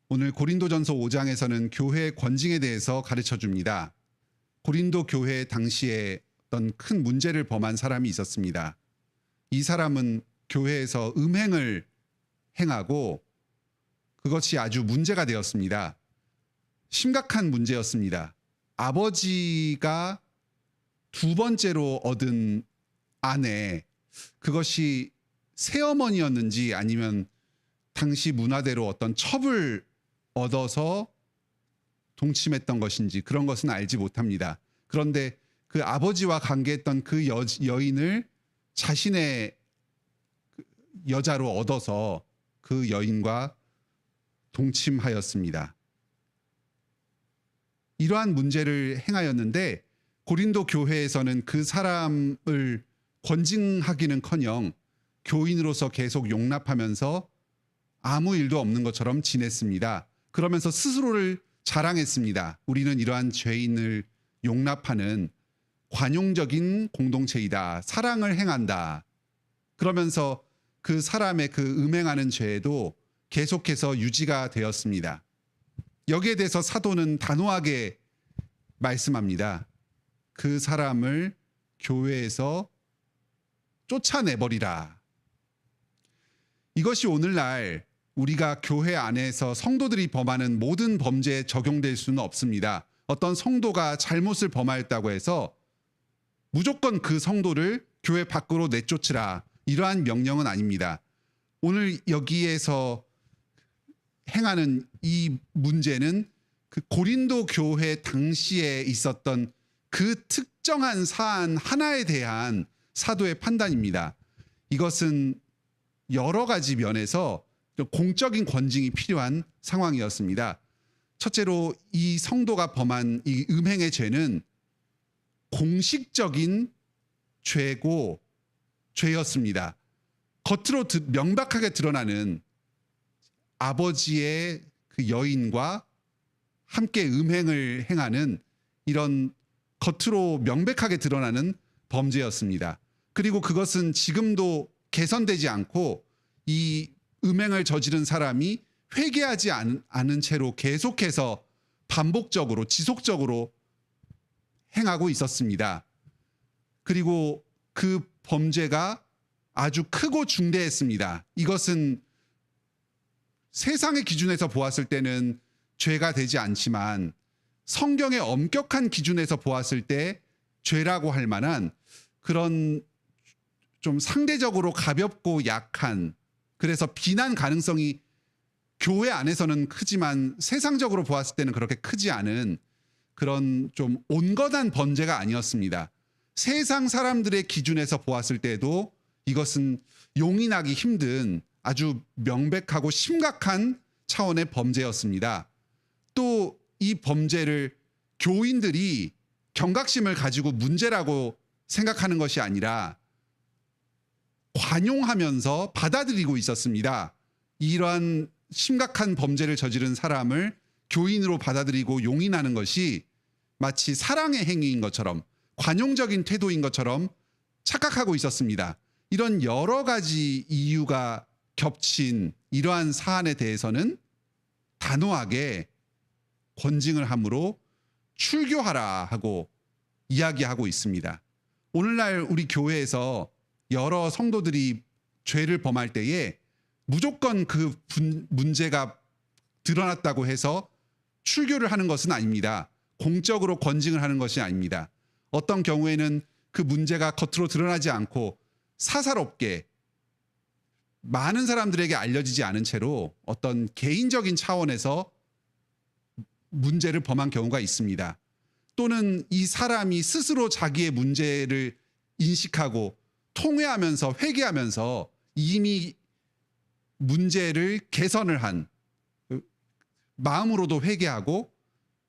오늘 고린도전서 5장에서는 교회의 권징에 대해서 가르쳐 줍니다. 고린도 교회 당시에 어떤 큰 문제를 범한 사람이 있었습니다. 이 사람은 교회에서 음행을 행하고 그것이 아주 문제가 되었습니다. 심각한 문제였습니다. 아버지가 두 번째로 얻은 아내, 그것이 새어머니였는지 아니면 당시 문화대로 어떤 첩을 얻어서 동침했던 것인지 그런 것은 알지 못합니다. 그런데 그 아버지와 관계했던 그 여인을 자신의 여자로 얻어서 그 여인과 동침하였습니다. 이러한 문제를 행하였는데 고린도 교회에서는 그 사람을 권징하기는커녕 교인으로서 계속 용납하면서 아무 일도 없는 것처럼 지냈습니다. 그러면서 스스로를 자랑했습니다. 우리는 이러한 죄인을 용납하는 관용적인 공동체이다. 사랑을 행한다. 그러면서 그 사람의 그 음행하는 죄도 계속해서 유지가 되었습니다. 여기에 대해서 사도는 단호하게 말씀합니다. 그 사람을 교회에서 쫓아내버리라. 이것이 오늘날 우리가 교회 안에서 성도들이 범하는 모든 범죄에 적용될 수는 없습니다. 어떤 성도가 잘못을 범하였다고 해서 무조건 그 성도를 교회 밖으로 내쫓으라. 이러한 명령은 아닙니다. 오늘 여기에서 행하는 이 문제는 그 고린도 교회 당시에 있었던 그 특정한 사안 하나에 대한 사도의 판단입니다. 이것은 여러 가지 면에서 공적인 권징이 필요한 상황이었습니다. 첫째로 이 성도가 범한 이 음행의 죄는 공식적인 죄였습니다. 겉으로 명백하게 드러나는 아버지의 그 여인과 함께 음행을 행하는 이런 겉으로 명백하게 드러나는 범죄였습니다. 그리고 그것은 지금도 개선되지 않고 이 음행을 저지른 사람이 회개하지 않은 채로 계속해서 반복적으로 지속적으로 행하고 있었습니다. 그리고 그 범죄가 아주 크고 중대했습니다. 이것은 세상의 기준에서 보았을 때는 죄가 되지 않지만 성경의 엄격한 기준에서 보았을 때 죄라고 할 만한 그런 좀 상대적으로 가볍고 약한, 그래서 비난 가능성이 교회 안에서는 크지만 세상적으로 보았을 때는 그렇게 크지 않은 그런 좀 온건한 범죄가 아니었습니다. 세상 사람들의 기준에서 보았을 때도 이것은 용인하기 힘든 아주 명백하고 심각한 차원의 범죄였습니다. 또 이 범죄를 교인들이 경각심을 가지고 문제라고 생각하는 것이 아니라 관용하면서 받아들이고 있었습니다. 이러한 심각한 범죄를 저지른 사람을 교인으로 받아들이고 용인하는 것이 마치 사랑의 행위인 것처럼 관용적인 태도인 것처럼 착각하고 있었습니다. 이런 여러 가지 이유가 겹친 이러한 사안에 대해서는 단호하게 권징을 함으로 출교하라 하고 이야기하고 있습니다. 오늘날 우리 교회에서 여러 성도들이 죄를 범할 때에 무조건 그 문제가 드러났다고 해서 출교를 하는 것은 아닙니다. 공적으로 권징을 하는 것이 아닙니다. 어떤 경우에는 그 문제가 겉으로 드러나지 않고 사사롭게 많은 사람들에게 알려지지 않은 채로 어떤 개인적인 차원에서 문제를 범한 경우가 있습니다. 또는 이 사람이 스스로 자기의 문제를 인식하고 통회하면서 회개하면서 이미 문제를 개선을 한 마음으로도 회개하고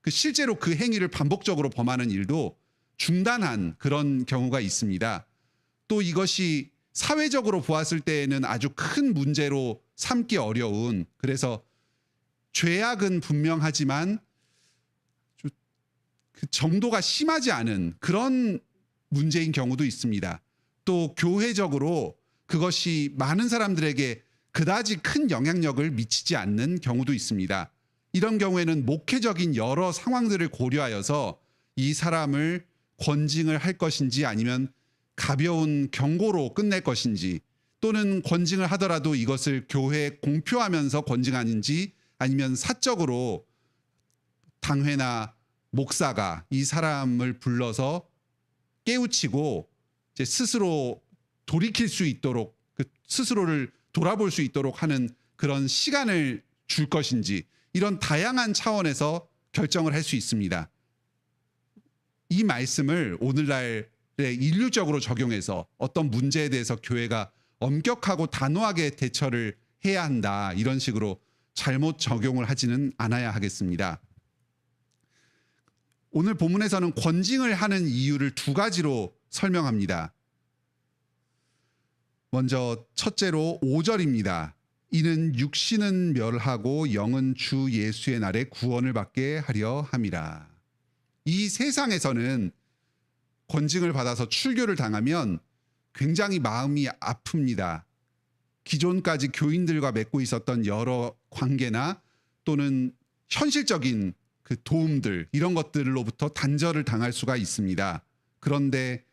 실제로 그 행위를 반복적으로 범하는 일도 중단한 그런 경우가 있습니다. 또 이것이 사회적으로 보았을 때에는 아주 큰 문제로 삼기 어려운, 그래서 죄악은 분명하지만 그 정도가 심하지 않은 그런 문제인 경우도 있습니다. 또 교회적으로 그것이 많은 사람들에게 그다지 큰 영향력을 미치지 않는 경우도 있습니다. 이런 경우에는 목회적인 여러 상황들을 고려하여서 이 사람을 권징을 할 것인지 아니면 가벼운 경고로 끝낼 것인지, 또는 권징을 하더라도 이것을 교회에 공표하면서 권징하는지, 아니면 사적으로 당회나 목사가 이 사람을 불러서 깨우치고 이제 스스로 돌이킬 수 있도록, 스스로를 돌아볼 수 있도록 하는 그런 시간을 줄 것인지, 이런 다양한 차원에서 결정을 할 수 있습니다. 이 말씀을 오늘날에 인류적으로 적용해서 어떤 문제에 대해서 교회가 엄격하고 단호하게 대처를 해야 한다, 이런 식으로 잘못 적용을 하지는 않아야 하겠습니다. 오늘 본문에서는 권징을 하는 이유를 두 가지로 설명합니다. 먼저 첫째로 5절입니다. 이는 육신은 멸하고 영은 주 예수의 날에 구원을 받게 하려 함이라. 이 세상에서는 권징을 받아서 출교를 당하면 굉장히 마음이 아픕니다. 기존까지 교인들과 맺고 있었던 여러 관계나 또는 현실적인 그 도움들, 이런 것들로부터 단절을 당할 수가 있습니다. 그런데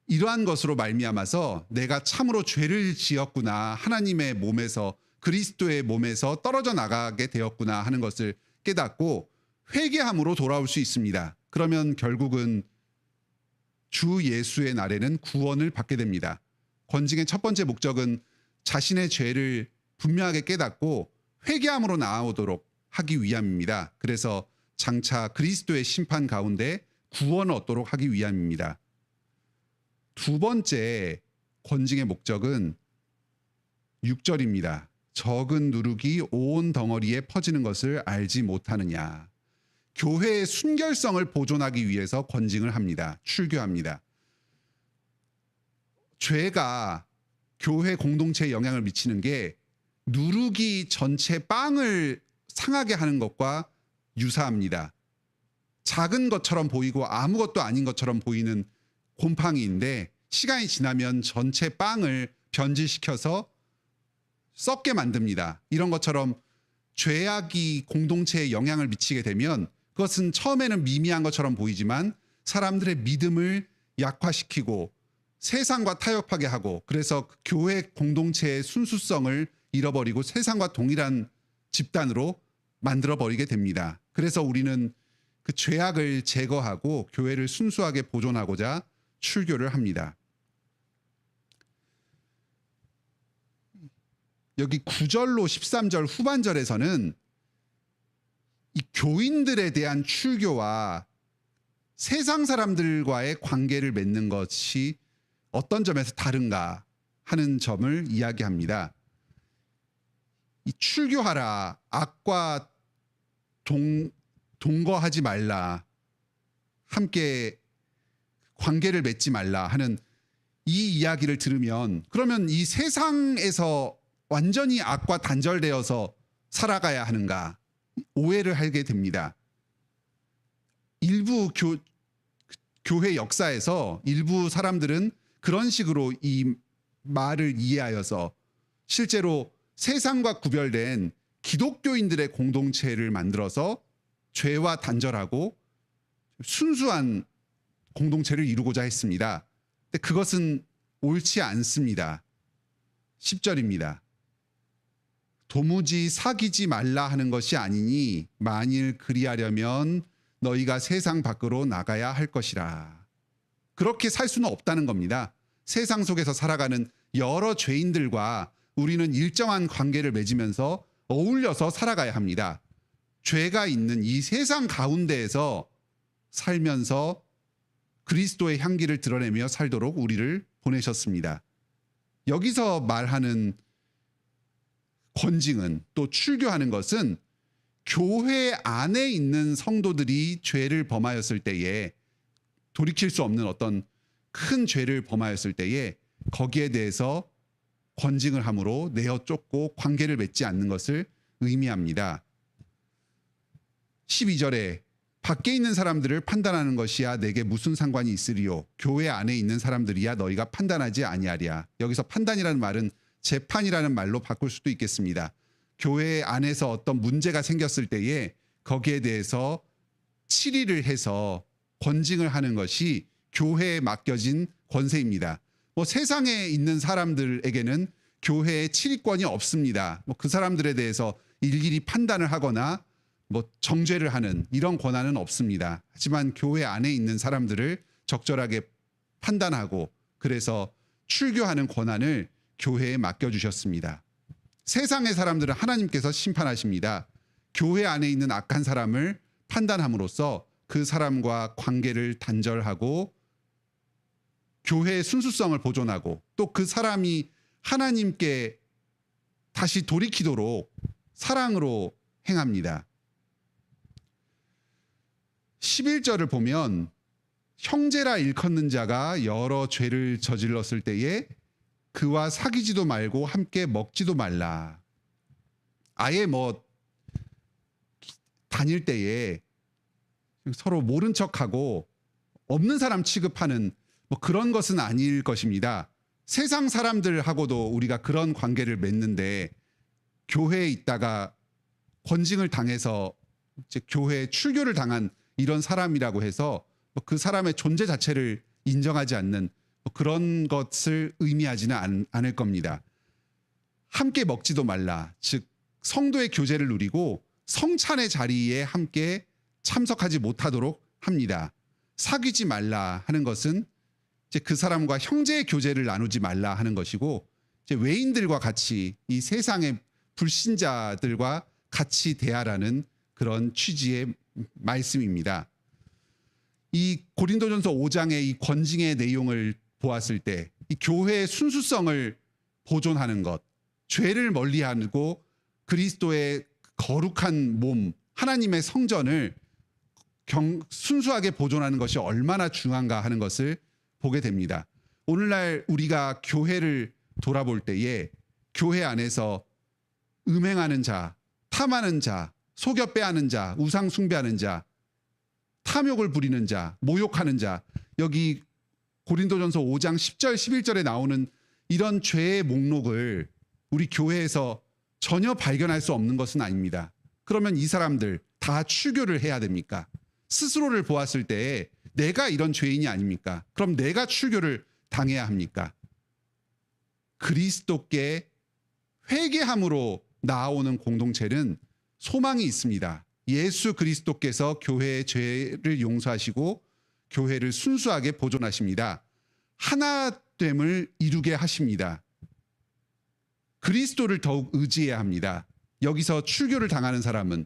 이러한 것으로 말미암아서 내가 참으로 죄를 지었구나, 하나님의 몸에서, 그리스도의 몸에서 떨어져 나가게 되었구나 하는 것을 깨닫고 회개함으로 돌아올 수 있습니다. 그러면 결국은 주 예수의 날에는 구원을 받게 됩니다. 권징의 첫 번째 목적은 자신의 죄를 분명하게 깨닫고 회개함으로 나아오도록 하기 위함입니다. 그래서 장차 그리스도의 심판 가운데 구원을 얻도록 하기 위함입니다. 두 번째 권징의 목적은 6절입니다. 적은 누룩이 온 덩어리에 퍼지는 것을 알지 못하느냐. 교회의 순결성을 보존하기 위해서 권징을 합니다. 출교합니다. 죄가 교회 공동체에 영향을 미치는 게 누룩이 전체 빵을 상하게 하는 것과 유사합니다. 작은 것처럼 보이고 아무것도 아닌 것처럼 보이는 곰팡이인데 시간이 지나면 전체 빵을 변질시켜서 썩게 만듭니다. 이런 것처럼 죄악이 공동체에 영향을 미치게 되면 그것은 처음에는 미미한 것처럼 보이지만 사람들의 믿음을 약화시키고 세상과 타협하게 하고, 그래서 교회 공동체의 순수성을 잃어버리고 세상과 동일한 집단으로 만들어버리게 됩니다. 그래서 우리는 그 죄악을 제거하고 교회를 순수하게 보존하고자 출교를 합니다. 여기 9절로 13절 후반절에서는 이 교인들에 대한 출교와 세상 사람들과의 관계를 맺는 것이 어떤 점에서 다른가 하는 점을 이야기합니다. 이 출교하라, 악과 동거하지 말라, 함께 관계를 맺지 말라 하는 이 이야기를 들으면, 그러면 이 세상에서 완전히 악과 단절되어서 살아가야 하는가 오해를 하게 됩니다. 일부 교회 역사에서 일부 사람들은 그런 식으로 이 말을 이해하여서 실제로 세상과 구별된 기독교인들의 공동체를 만들어서 죄와 단절하고 순수한 공동체를 이루고자 했습니다. 근데 그것은 옳지 않습니다. 10절입니다. 도무지 사귀지 말라 하는 것이 아니니 만일 그리하려면 너희가 세상 밖으로 나가야 할 것이라. 그렇게 살 수는 없다는 겁니다. 세상 속에서 살아가는 여러 죄인들과 우리는 일정한 관계를 맺으면서 어울려서 살아가야 합니다. 죄가 있는 이 세상 가운데에서 살면서 그리스도의 향기를 드러내며 살도록 우리를 보내셨습니다. 여기서 말하는 권징은, 또 출교하는 것은 교회 안에 있는 성도들이 죄를 범하였을 때에, 돌이킬 수 없는 어떤 큰 죄를 범하였을 때에 거기에 대해서 권징을 함으로 내어 쫓고 관계를 맺지 않는 것을 의미합니다. 12절에 밖에 있는 사람들을 판단하는 것이야 내게 무슨 상관이 있으리요. 교회 안에 있는 사람들이야 너희가 판단하지 아니하랴. 여기서 판단이라는 말은 재판이라는 말로 바꿀 수도 있겠습니다. 교회 안에서 어떤 문제가 생겼을 때에 거기에 대해서 치리를 해서 권징을 하는 것이 교회에 맡겨진 권세입니다. 뭐 세상에 있는 사람들에게는 교회의 치리권이 없습니다. 뭐 그 사람들에 대해서 일일이 판단을 하거나 뭐 정죄를 하는 이런 권한은 없습니다. 하지만 교회 안에 있는 사람들을 적절하게 판단하고 그래서 출교하는 권한을 교회에 맡겨주셨습니다. 세상의 사람들은 하나님께서 심판하십니다. 교회 안에 있는 악한 사람을 판단함으로써 그 사람과 관계를 단절하고 교회의 순수성을 보존하고 또 그 사람이 하나님께 다시 돌이키도록 사랑으로 행합니다. 11절을 보면 형제라 일컫는 자가 여러 죄를 저질렀을 때에 그와 사귀지도 말고 함께 먹지도 말라. 아예 뭐 다닐 때에 서로 모른 척하고 없는 사람 취급하는 뭐 그런 것은 아닐 것입니다. 세상 사람들하고도 우리가 그런 관계를 맺는데 교회에 있다가 권징을 당해서 이제 교회에 출교를 당한 이런 사람이라고 해서 그 사람의 존재 자체를 인정하지 않는 그런 것을 의미하지는 않을 겁니다. 함께 먹지도 말라. 즉 성도의 교제를 누리고 성찬의 자리에 함께 참석하지 못하도록 합니다. 사귀지 말라 하는 것은 이제 그 사람과 형제의 교제를 나누지 말라 하는 것이고 이제 외인들과 같이 이 세상의 불신자들과 같이 대하라는 그런 취지의 말씀입니다. 이 고린도전서 5장의 이 권징의 내용을 보았을 때 이 교회의 순수성을 보존하는 것, 죄를 멀리하고 그리스도의 거룩한 몸, 하나님의 성전을 순수하게 보존하는 것이 얼마나 중요한가 하는 것을 보게 됩니다. 오늘날 우리가 교회를 돌아볼 때에 교회 안에서 음행하는 자, 탐하는 자, 속여 빼앗는 자, 우상 숭배하는 자, 탐욕을 부리는 자, 모욕하는 자, 여기 고린도전서 5장 10절 11절에 나오는 이런 죄의 목록을 우리 교회에서 전혀 발견할 수 없는 것은 아닙니다. 그러면 이 사람들 다 출교를 해야 됩니까? 스스로를 보았을 때 내가 이런 죄인이 아닙니까? 그럼 내가 출교를 당해야 합니까? 그리스도께 회개함으로 나아오는 공동체는 소망이 있습니다. 예수 그리스도께서 교회의 죄를 용서하시고 교회를 순수하게 보존하십니다. 하나됨을 이루게 하십니다. 그리스도를 더욱 의지해야 합니다. 여기서 출교를 당하는 사람은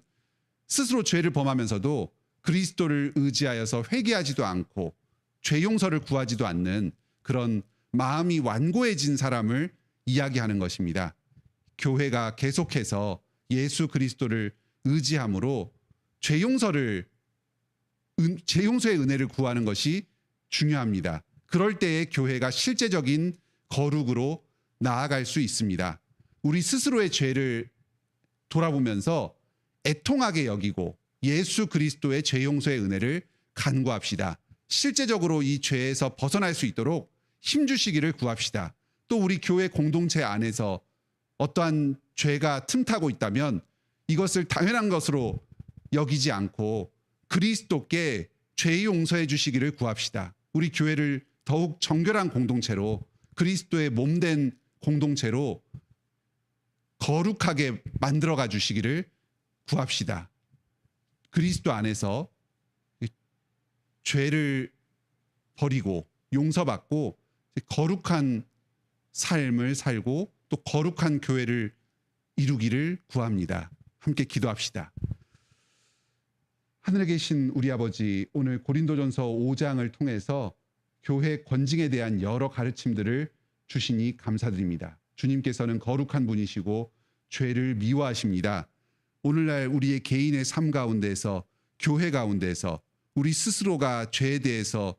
스스로 죄를 범하면서도 그리스도를 의지하여서 회개하지도 않고 죄 용서를 구하지도 않는 그런 마음이 완고해진 사람을 이야기하는 것입니다. 교회가 계속해서 예수 그리스도를 의지함으로 죄 용서의 은혜를 구하는 것이 중요합니다. 그럴 때에 교회가 실제적인 거룩으로 나아갈 수 있습니다. 우리 스스로의 죄를 돌아보면서 애통하게 여기고 예수 그리스도의 죄 용서의 은혜를 간구합시다. 실제적으로 이 죄에서 벗어날 수 있도록 힘주시기를 구합시다. 또 우리 교회 공동체 안에서 어떠한 죄가 틈타고 있다면 이것을 당연한 것으로 여기지 않고 그리스도께 죄 용서해 주시기를 구합시다. 우리 교회를 더욱 정결한 공동체로 그리스도의 몸된 공동체로 거룩하게 만들어가 주시기를 구합시다. 그리스도 안에서 죄를 버리고 용서받고 거룩한 삶을 살고 또 거룩한 교회를 이루기를 구합니다. 함께 기도합시다. 하늘에 계신 우리 아버지, 오늘 고린도전서 5장을 통해서 교회 권징에 대한 여러 가르침들을 주시니 감사드립니다. 주님께서는 거룩한 분이시고 죄를 미워하십니다. 오늘날 우리의 개인의 삶 가운데서 교회 가운데서 우리 스스로가 죄에 대해서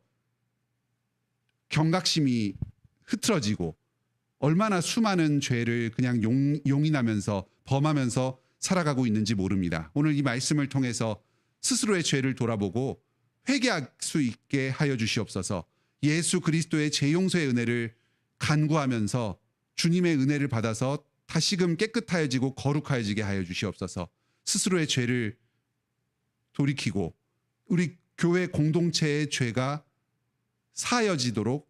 경각심이 흐트러지고 얼마나 수많은 죄를 그냥 용인하면서 범하면서 살아가고 있는지 모릅니다. 오늘 이 말씀을 통해서 스스로의 죄를 돌아보고 회개할 수 있게 하여 주시옵소서. 예수 그리스도의 죄 용서의 은혜를 간구하면서 주님의 은혜를 받아서 다시금 깨끗하여지고 거룩하여지게 하여 주시옵소서. 스스로의 죄를 돌이키고 우리 교회 공동체의 죄가 사여지도록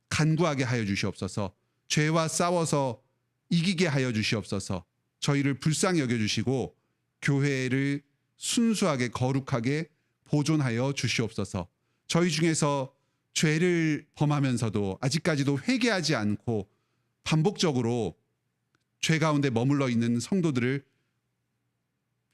간구하게 하여 주시옵소서. 죄와 싸워서 이기게 하여 주시옵소서. 저희를 불쌍히 여겨주시고 교회를 순수하게 거룩하게 보존하여 주시옵소서. 저희 중에서 죄를 범하면서도 아직까지도 회개하지 않고 반복적으로 죄 가운데 머물러 있는 성도들을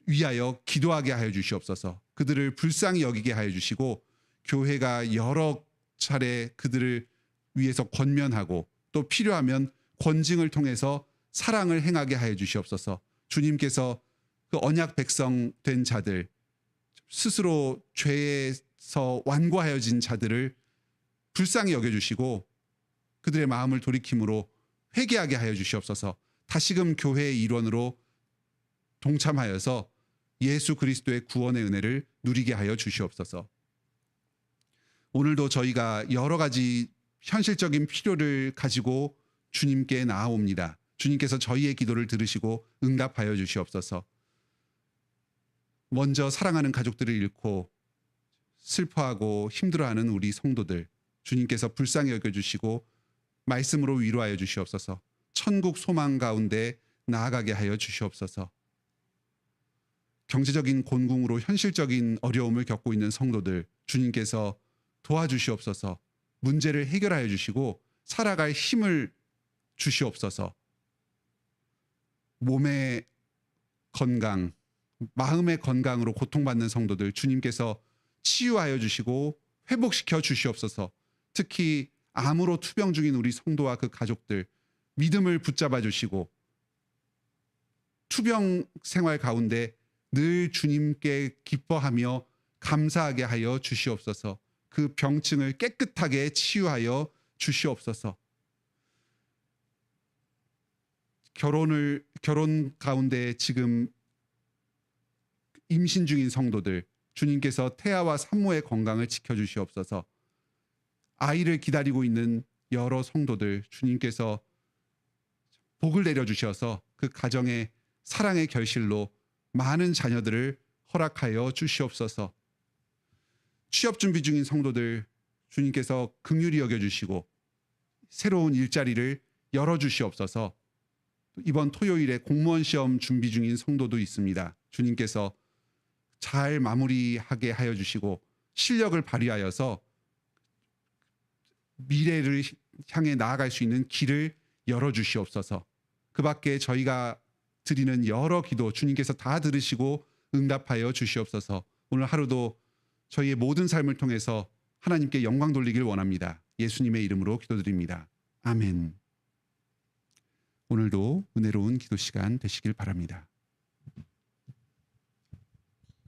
위하여 기도하게 하여 주시옵소서. 그들을 불쌍히 여기게 하여 주시고 교회가 여러 차례 그들을 위해서 권면하고 또 필요하면 권징을 통해서 사랑을 행하게 하여 주시옵소서. 주님께서 그 언약 백성 된 자들, 스스로 죄에서 완고하여진 자들을 불쌍히 여겨주시고 그들의 마음을 돌이킴으로 회개하게 하여 주시옵소서. 다시금 교회의 일원으로 동참하여서 예수 그리스도의 구원의 은혜를 누리게 하여 주시옵소서. 오늘도 저희가 여러 가지 현실적인 필요를 가지고 주님께 나아옵니다. 주님께서 저희의 기도를 들으시고 응답하여 주시옵소서. 먼저 사랑하는 가족들을 잃고 슬퍼하고 힘들어하는 우리 성도들, 주님께서 불쌍히 여겨주시고 말씀으로 위로하여 주시옵소서. 천국 소망 가운데 나아가게 하여 주시옵소서. 경제적인 곤궁으로 현실적인 어려움을 겪고 있는 성도들, 주님께서 도와주시옵소서. 문제를 해결하여 주시고 살아갈 힘을 주시옵소서. 몸의 건강, 마음의 건강으로 고통받는 성도들 주님께서 치유하여 주시고 회복시켜 주시옵소서. 특히 암으로 투병 중인 우리 성도와 그 가족들 믿음을 붙잡아 주시고 투병 생활 가운데 늘 주님께 기뻐하며 감사하게 하여 주시옵소서. 그 병증을 깨끗하게 치유하여 주시옵소서. 결혼 가운데 지금 임신 중인 성도들 주님께서 태아와 산모의 건강을 지켜주시옵소서. 아이를 기다리고 있는 여러 성도들 주님께서 복을 내려주셔서 그 가정의 사랑의 결실로 많은 자녀들을 허락하여 주시옵소서. 취업 준비 중인 성도들 주님께서 긍휼히 여겨주시고 새로운 일자리를 열어주시옵소서. 이번 토요일에 공무원 시험 준비 중인 성도도 있습니다. 주님께서 잘 마무리하게 하여 주시고 실력을 발휘하여서 미래를 향해 나아갈 수 있는 길을 열어주시옵소서. 그 밖에 저희가 드리는 여러 기도 주님께서 다 들으시고 응답하여 주시옵소서. 오늘 하루도 저희의 모든 삶을 통해서 하나님께 영광 돌리길 원합니다. 예수님의 이름으로 기도드립니다. 아멘. 오늘도 은혜로운 기도 시간 되시길 바랍니다.